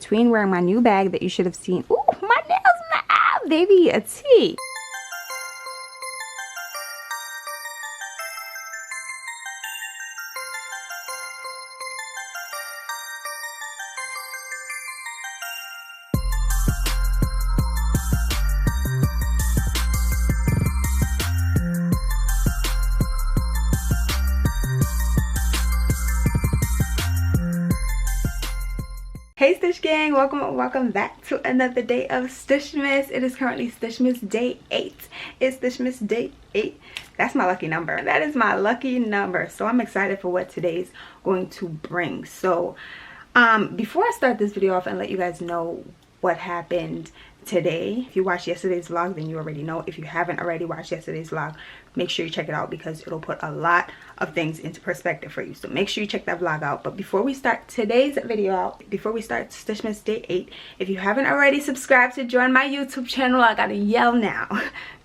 between wearing my new bag that you should have seen. Ooh, my nails, baby, a T. Hey Stush gang, welcome back to another day of STUSHMAS. It is currently STUSHMAS day 8. It's STUSHMAS day 8. That's my lucky number. That is my lucky number. So I'm excited for what today's going to bring. So before I start this video off and let you guys know what happened today, if you watched yesterday's vlog, then you already know. If you haven't already watched yesterday's vlog, make sure you check it out because it'll put a lot of things into perspective for you. So make sure you check that vlog out. But before we start today's video out, before we start STUSHMAS day 8, if you haven't already subscribed to join my YouTube channel, I gotta yell now.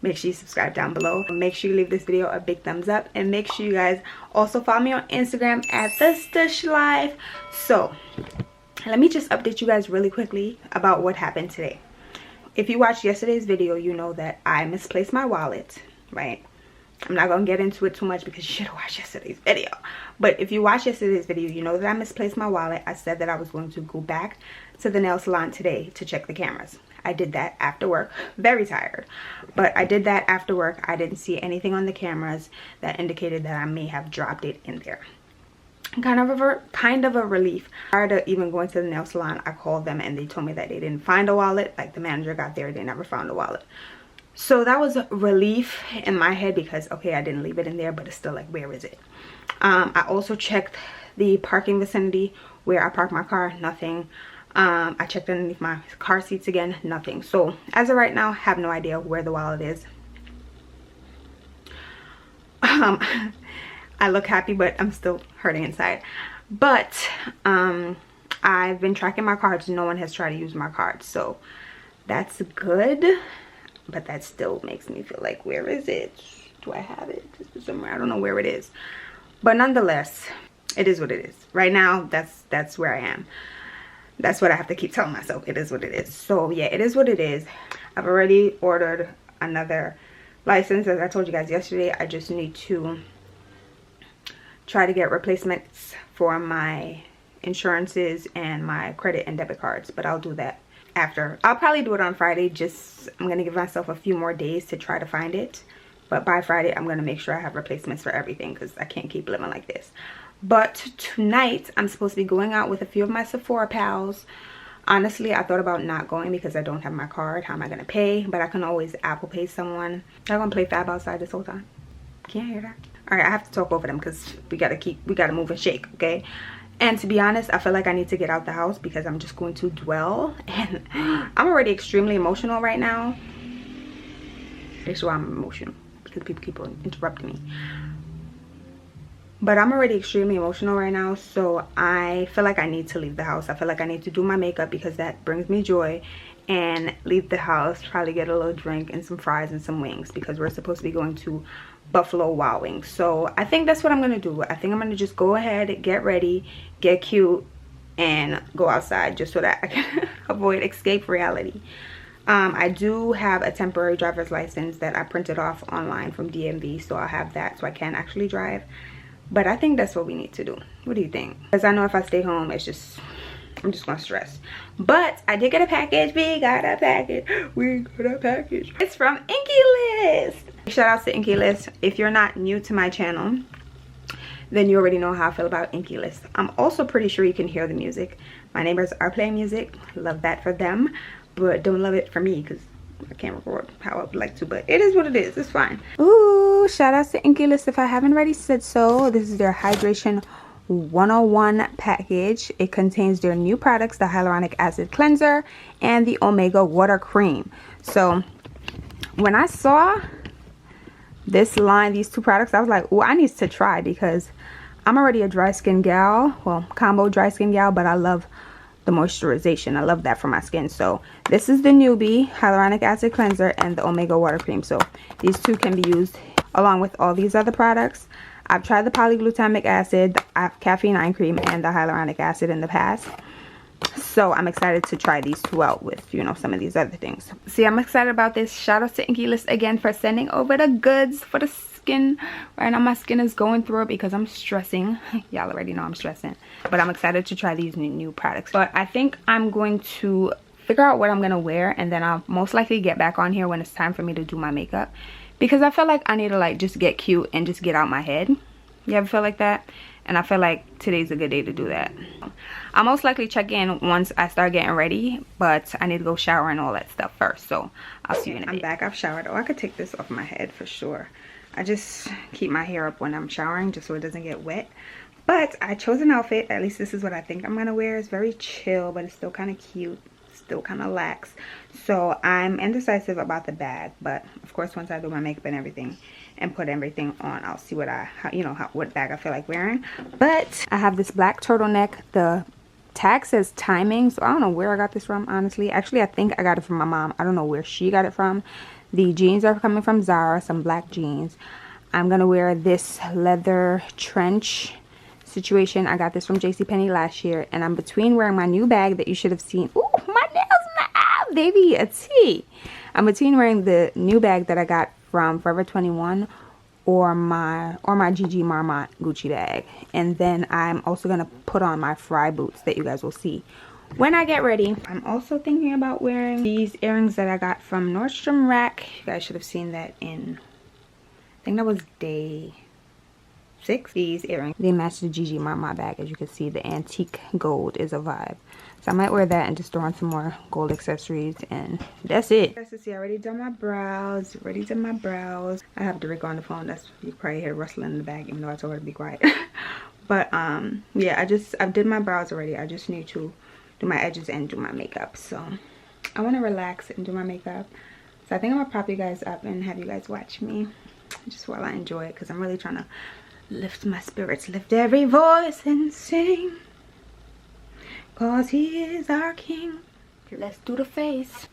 Make sure you subscribe down below. Make sure you leave this video a big thumbs up, and make sure you guys also follow me on Instagram at the Stush Life. So let me just update you guys really quickly about what happened today. If you watched yesterday's video, you know that I misplaced my wallet, right? I'm not going to get into it too much because you should have watched yesterday's video. But if you watched yesterday's video, you know that I misplaced my wallet. I said that I was going to go back to the nail salon today to check the cameras. I did that after work. Very tired. But I did that after work. I didn't see anything on the cameras that indicated that I may have dropped it in there. Kind of a relief. Prior to even going to the nail salon, I called them and they told me that they didn't find a wallet. Like the manager got there, they never found a wallet. So that was a relief in my head because okay, I didn't leave it in there, but it's still like, where is it? I also checked the parking vicinity where I parked my car. Nothing. I checked underneath my car seats again. Nothing. So as of right now, I have no idea where the wallet is. I look happy, but I'm still hurting inside. But I've been tracking my cards. No one has tried to use my cards, so that's good. But that still makes me feel like, where is it? Do I have it? Is it somewhere? I don't know where it is. But nonetheless, it is what it is. Right now, that's where I am. That's what I have to keep telling myself. It is what it is. So yeah, it is what it is. I've already ordered another license. As I told you guys yesterday, I just need to try to get replacements for my insurances and my credit and debit cards, but I'll do that after. I'll probably do it on Friday. I'm gonna give myself a few more days to try to find it, but by Friday I'm gonna make sure I have replacements for everything because I can't keep living like this. But tonight I'm supposed to be going out with a few of my Sephora pals. Honestly, I thought about not going because I don't have my card. How am I gonna pay? But I can always Apple Pay someone. Y'all gonna play Fab outside this whole time? Can't hear that. All right, I have to talk over them because we gotta move and shake, okay? And to be honest, I feel like I need to get out the house because I'm just going to dwell, and I'm already extremely emotional right now. This is why I'm emotional, because people keep interrupting me. But I'm already extremely emotional right now, so I feel like I need to leave the house. I feel like I need to do my makeup because that brings me joy, and leave the house, probably get a little drink and some fries and some wings because we're supposed to be going to Buffalo Wild Wings. So I think that's what I'm gonna do. I think I'm gonna just go ahead, get ready, get cute, and go outside just so that I can avoid escape reality. I do have a temporary driver's license that I printed off online from DMV, so I'll have that so I can actually drive. But I think that's what we need to do. What do you think? Because I know if I stay home, I'm just gonna stress. But I did get a package. We got a package. It's from Inky List. Shout out to Inky List. If you're not new to my channel, then you already know how I feel about Inky List. I'm also pretty sure you can hear the music. My neighbors are playing music. Love that for them, but don't love it for me because I can't record how I would like to. But it is what it is. It's fine. Ooh, shout out to Inky List. If I haven't already said so, this is their Hydration 101 package. It contains their new products, the Hyaluronic Acid Cleanser and the Omega Water Cream. So when I saw this line, these two products, I was like, oh, I need to try because I'm already a dry skin gal, well, combo dry skin gal, but I love the moisturization. I love that for my skin. So this is the Newbie Hyaluronic Acid Cleanser and the Omega Water Cream. So these two can be used along with all these other products. I've tried the polyglutamic acid, caffeine eye cream, and the hyaluronic acid in the past. So I'm excited to try these two out with, you know, some of these other things. See, I'm excited about this. Shout out to Inky List again for sending over the goods for the skin. Right now my skin is going through it because I'm stressing. Y'all already know I'm stressing. But I'm excited to try these new products. But I think I'm going to figure out what I'm going to wear, and then I'll most likely get back on here when it's time for me to do my makeup. Because I feel like I need to like just get cute and just get out my head. You ever feel like that? And I feel like today's a good day to do that. I'll most likely check in once I start getting ready, but I need to go shower and all that stuff first. So I'll see you in a bit. I'm back. I've showered. Oh, I could take this off my head for sure. I just keep my hair up when I'm showering just so it doesn't get wet. But I chose an outfit. At least this is what I think I'm going to wear. It's very chill, but it's still kind of cute. Still kind of lax. So I'm indecisive about the bag. But of course, once I do my makeup and everything and put everything on, I'll see what what bag I feel like wearing. But I have this black turtleneck. The tag says timing, so I don't know where I got this from, honestly. Actually, I think I got it from my mom. I don't know where she got it from. The jeans are coming from Zara, some black jeans. I'm gonna wear this leather trench situation. I got this from JCPenney last year, and I'm between wearing my new bag that you should have seen. Ooh, my nails, baby, a T. I'm between wearing the new bag that I got from Forever 21 or my Gigi Marmont Gucci bag. And then I'm also gonna put on my Fry boots that you guys will see when I get ready. I'm also thinking about wearing these earrings that I got from Nordstrom Rack. You guys should have seen that in, I think that was day 6. These earrings, they match the Gigi Marmont bag. As you can see, the antique gold is a vibe. So I might wear that and just throw on some more gold accessories, and that's it. As you see, I already done my brows. I have Derek on the phone. That's, you probably hear rustling in the back, even though I told her to be quiet. But yeah, I did my brows already. I just need to do my edges and do my makeup. So I want to relax and do my makeup. So I think I'm gonna prop you guys up and have you guys watch me just while I enjoy it, because I'm really trying to lift my spirits, lift every voice and sing, 'cause he is our king. Let's do the face.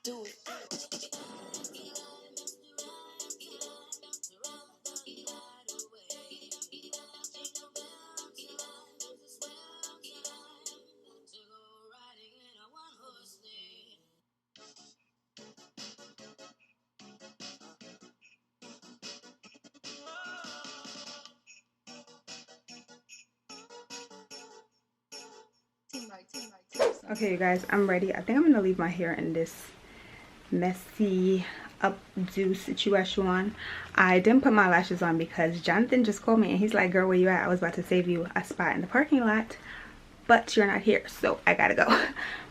Do it. Okay, you guys, I'm ready. I think I'm gonna leave my hair in this messy updo situation. I didn't put my lashes on because Jonathan just called me and he's like, girl, where you at? I was about to save you a spot in the parking lot, but you're not here, so I gotta go.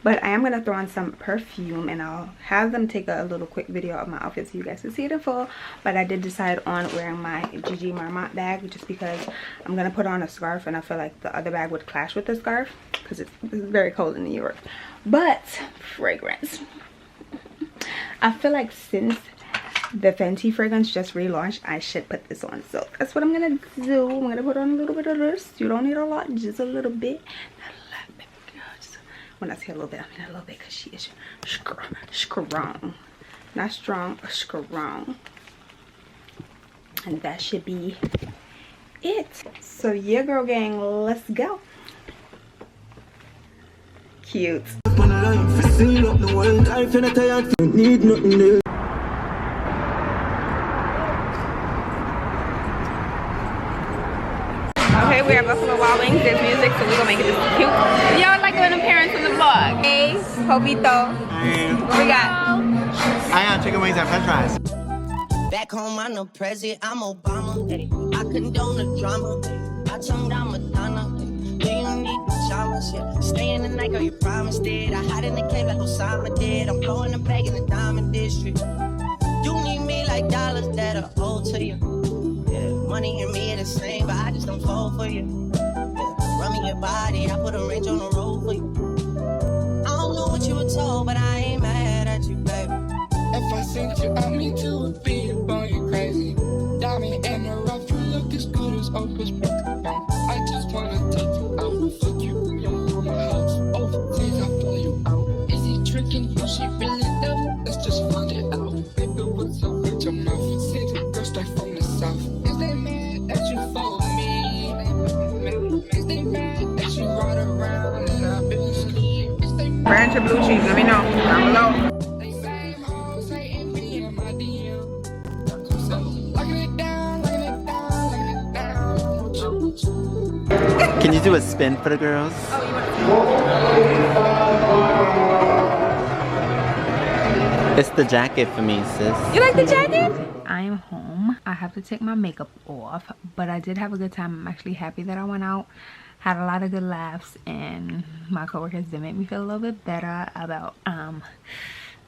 But I am gonna throw on some perfume and I'll have them take a little quick video of my outfit so you guys can see it in full. But I did decide on wearing my Gigi Marmont bag just because I'm gonna put on a scarf, and I feel like the other bag would clash with the scarf because it's very cold in New York. But fragrance, I feel like since the Fenty fragrance just relaunched, I should put this on. So that's what I'm gonna do. I'm gonna put on a little bit of this. You don't need a lot, just a little bit. When I say a little bit, I mean a little bit, because she is strong. Not strong, but strong. And that should be it. So yeah, girl gang, let's go. Cute. Okay, we're at Buffalo Wild Wings. There's music, so we're gonna make it just cute. Y'all like an appearance in the vlog. Hey, Jovito. What we got? I got chicken wings and french fries. Back home, I'm no president, I'm Obama. I condone the drama. I tongue down Madonna. Do you need pajamas? Yeah. Stay in the night, girl, you promised it. I hide in the cave like Osama did. I'm blowing the bag in the diamond district. You need me like dollars that are owed to you. Yeah, money and me are the same, but I just don't fall for you. Yeah. Run me your body, I put a range on the road for you. I don't know what you were told, but I ain't mad at you, baby. If I sent you, I mean to a beat upon you crazy. Diamond in the rough, you look as good as Oprah's. I just wanna take you out, fuck you in your mama house. Overseas, I pull you out. Is he tricking you? She really does. Let's just find it out. Baby, what's up with your mouth? City girl straight from the south. Is they mad that you follow me? Is they mad that you ride around and I've been asleep? Is they mad? Ranch or blue cheese? Let me know down below. Can you do a spin for the girls? Oh, you want It's the jacket for me, sis. You like the jacket? I am home. I have to take my makeup off, but I did have a good time. I'm actually happy that I went out, had a lot of good laughs, and my coworkers did make me feel a little bit better about I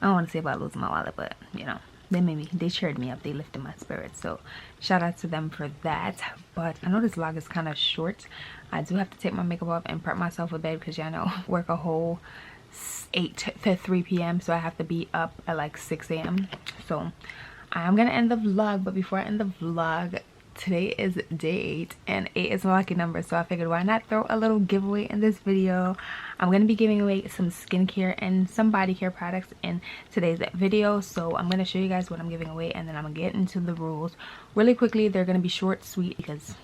don't want to say about losing my wallet, but you know, they cheered me up, they lifted my spirits, so shout out to them for that. But I know this vlog is kind of short. I do have to take my makeup off and prep myself for bed because y'all know work a whole 8 to 3 p.m. so I have to be up at like 6 a.m. so I'm gonna end the vlog. But before I end the vlog, today is day 8 and 8 is my lucky number, so I figured why not throw a little giveaway in this video. I'm going to be giving away some skincare and some body care products in today's video, so I'm going to show you guys what I'm giving away and then I'm going to get into the rules really quickly. They're going to be short, sweet, because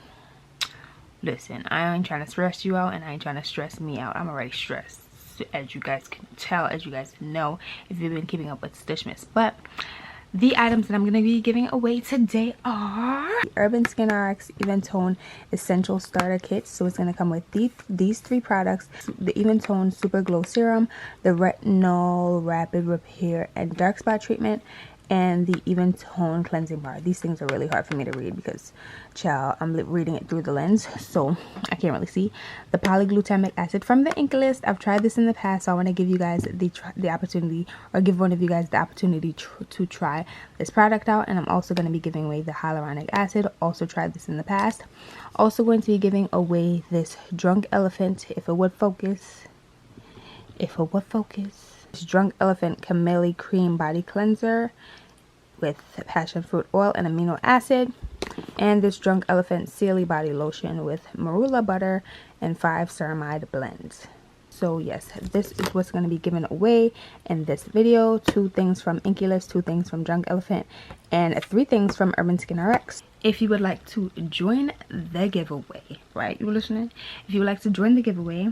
listen, I ain't trying to stress you out and I ain't trying to stress me out. I'm already stressed, as you guys can tell, as you guys know if you've been keeping up with STUSHMAS. But the items that I'm going to be giving away today are the Urban Skin RX Even Tone Essential Starter Kit. So it's going to come with these 3 products: the Even Tone Super Glow Serum, the Retinol Rapid Repair and Dark Spot Treatment, and the Even Tone Cleansing Bar. These things are really hard for me to read because, child, I'm reading it through the lens, so I can't really see. The Polyglutamic Acid from the Ink List. I've tried this in the past, so I want to give you guys the opportunity, or give one of you guys the opportunity to try this product out. And I'm also going to be giving away the Hyaluronic Acid. Also tried this in the past. Also going to be giving away this Drunk Elephant, if it would focus. This Drunk Elephant Camellia Cream Body Cleanser with passion fruit oil and amino acid, and this Drunk Elephant Sealy Body Lotion with marula butter and 5 ceramide blends. So yes, this is what's going to be given away in this video. 2 things from Inky List, 2 things from Drunk Elephant, and 3 things from Urban Skin RX. If you would like to join the giveaway, right, you were listening? If you would like to join the giveaway,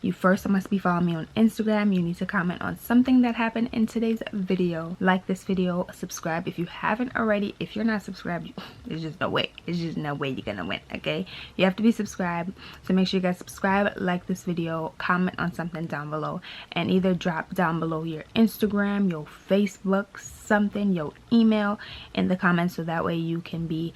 you first must be following me on Instagram. You need to comment on something that happened in today's video, like this video, subscribe if you haven't already. If you're not subscribed, there's just no way you're gonna win. Okay, you have to be subscribed, so make sure you guys subscribe, like this video, comment on something down below, and either drop down below your Instagram, your Facebook, something, your email in the comments, so that way you can be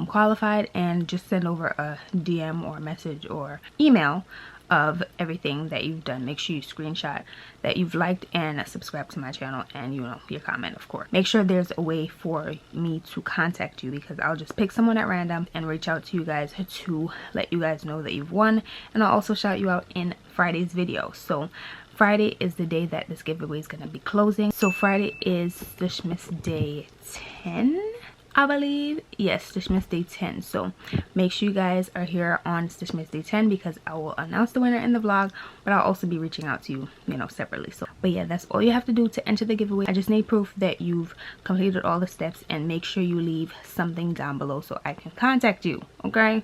qualified, and just send over a DM or message or email of everything that you've done. Make sure you screenshot that you've liked and subscribe to my channel, and you know, your comment, of course. Make sure there's a way for me to contact you, because I'll just pick someone at random and reach out to you guys to let you guys know that you've won, and I'll also shout you out in Friday's video. So Friday is the day that this giveaway is going to be closing. So Friday is STUSHMAS day 10. I believe. Yes, STUSHMAS day 10. So make sure you guys are here on STUSHMAS day 10 because I will announce the winner in the vlog, but I'll also be reaching out to you, you know, separately. So but yeah, that's all you have to do to enter the giveaway. I just need proof that you've completed all the steps, and make sure you leave something down below so I can contact you. Okay,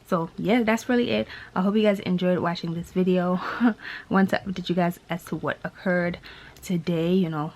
so yeah, that's really it. I hope you guys enjoyed watching this video. I want to update you guys as to what occurred today, you know,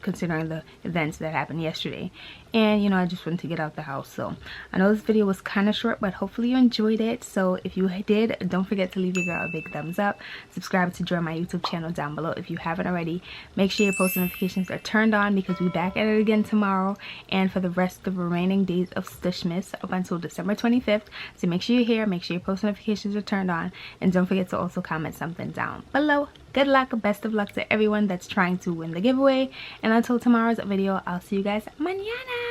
considering the events that happened yesterday. And you know, I just wanted to get out the house. So I know this video was kind of short, but hopefully you enjoyed it. So if you did, don't forget to leave your girl a big thumbs up. Subscribe to join my YouTube channel down below if you haven't already. Make sure your post notifications are turned on because we're back at it again tomorrow and for the rest of the remaining days of STUSHMAS up until December 25th. So make sure you're here, make sure your post notifications are turned on, and don't forget to also comment something down below. Good luck, best of luck to everyone that's trying to win the giveaway, and until tomorrow's video, I'll see you guys mañana.